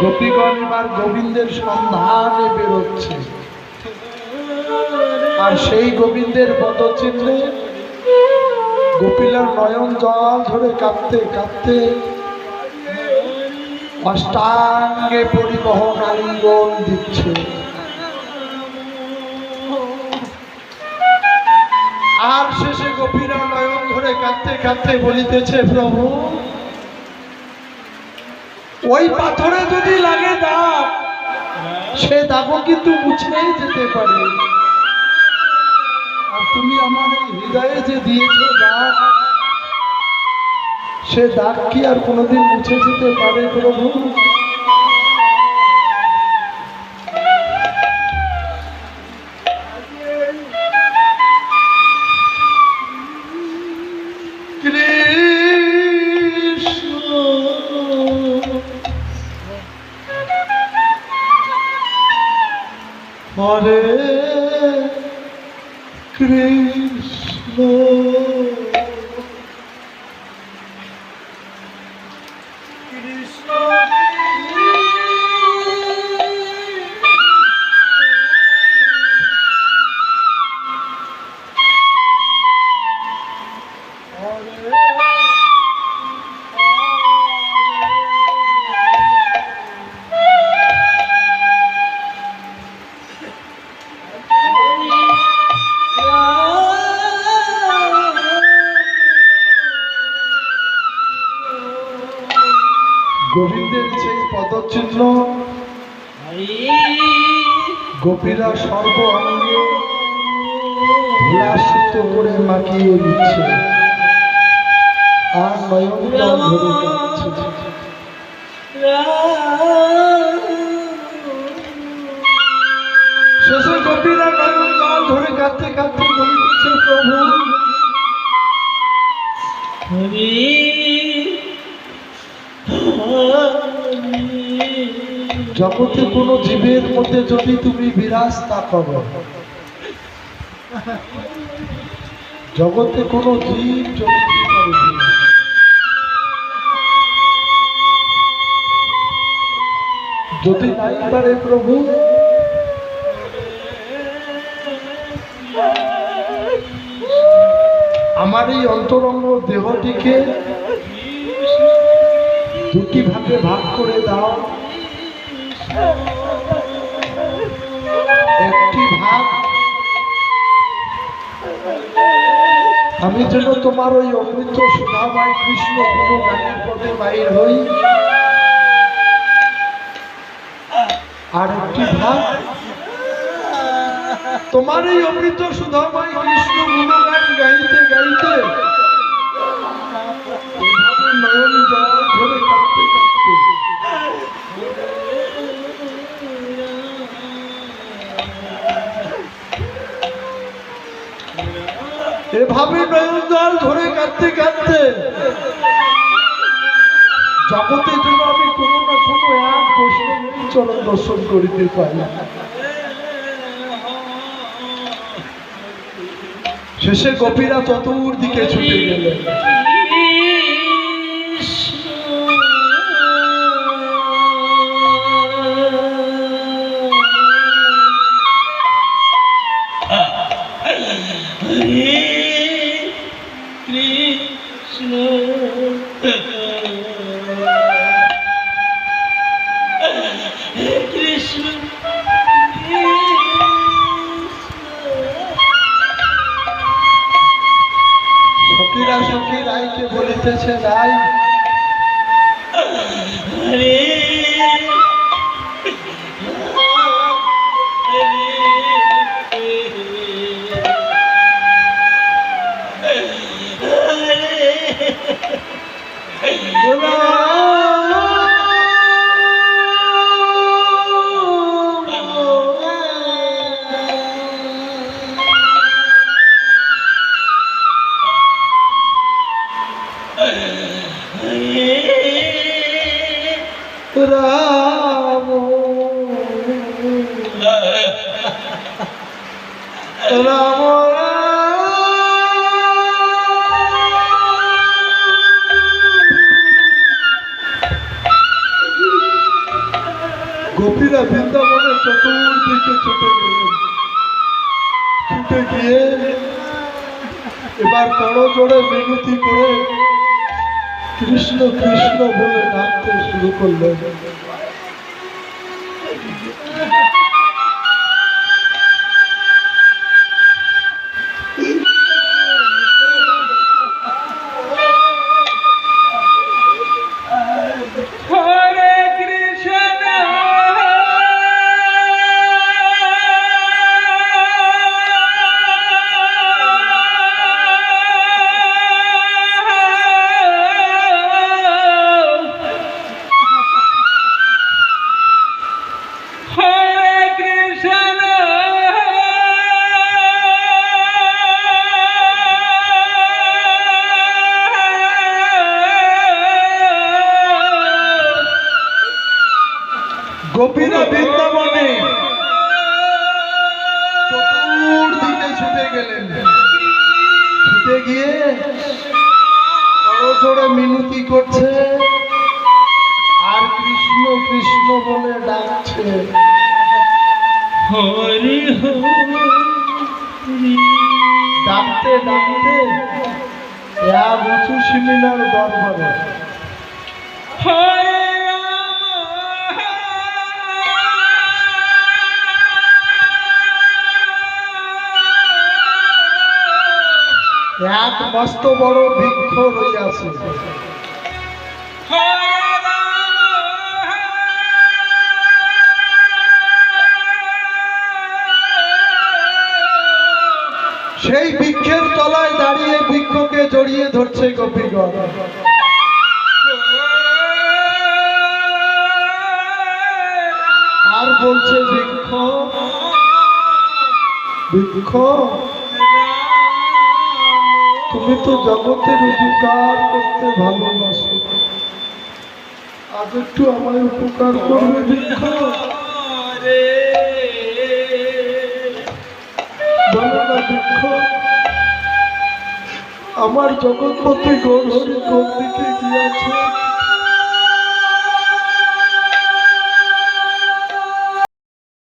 গোপীগণ এবার গোবিন্দের সন্ধানে বেরোচ্ছে, আর সেই গোবিন্দের পদচিহ্নে গোপীলার নয়ন জল ধরে কাঁদতে কাঁদতে অষ্টাঙ্গে পরিবহন আলিঙ্গন দিচ্ছে। আর শেষে গোপীরা নয়ন ধরে কাঁদতে কাঁদতে বলিতেছে, প্রভু ওই পাথরে যদি লাগে দাগ, সে দাগও কিন্তু মুছেই যেতে পারে, আর তুমি আমার এই হৃদয়ে যে দিয়েছ দাগ, সে দাগ কি আর কোনোদিন মুছে যেতে পারে প্রভু? হরে কৃষ্ণ কৃষ্ণ গোবিন্দের সেই পদচিহ্ন গোপীরা সর্ব অঙ্গে ধুলাসিত করে মাখিয়ে দিচ্ছে, আর নয়ন জল ধরে কাঁদছে। শেষে গোপীরা নয়ন জল ধরে কাঁদতে কাঁদতে বলিতেছে, প্রভু জগতে কোনো জীবের মধ্যে যদি তুমি বিরাজ না করো, জগতে কোনো জীব যদি নাই পারে প্রভু, আমার এই অন্তরঙ্গ দেহটিকে দুটি ভাগে ভাগ করে দাও। একটি ভাগ আমি যেন তোমার ওই অমৃত সুধাময় কৃষ্ণ গুণগানের পথে বাইর হই, আর একটি ভাগ তোমার এই অমৃত সুধাময় কৃষ্ণ গুণগান গাইতে গাইতে নয়ন জল ধরে কাঁদতে কাঁদতে এভাবে নয়ন জল ধরে কাঁদতে কাঁদতে জগতে যেন আমি কোনো না কোনো এক বৈষ্ণবের চরণ দর্শন করিতে পারি। শেষে গোপীরা চতুর্দিকে ছুটে গেলেন। সখীরা সখী রাইকে বলিতেছে, রাই রাম রাম গোপীরা বৃন্দাবনের চতুর্দিকে ছুটে গেলেন। ছুটে গিয়ে এবার করজোড়ে মিনতি করে কৃষ্ণ কৃষ্ণ বলে ডাকতে শুরু করলেন। গোপীরা বৃন্দাবনে চতুর্দিকে ছুটে গেলেন। ছুটে গিয়ে করজোড়ে মিনতি করছে আর কৃষ্ণ কৃষ্ণ বলে ডাকছে। হরি হরি ডাকতে ডাকতে এক উঁচু শিমিনার দরবারে এক মস্ত বড় বৃক্ষ রইয়াছে। সেই বৃক্ষের তলায় দাঁড়িয়ে বৃক্ষকে জড়িয়ে ধরছে গোপীগণ। আর বলছে, বৃক্ষ বৃক্ষ তুমি তো জগতের উপকার করতে ভালোবাসো, আজ একটু আমায় উপকার করবে বৃক্ষ? বলো না বৃক্ষ, আমার জগৎপতি গৌর হরি কোন দিকে গিয়েছে?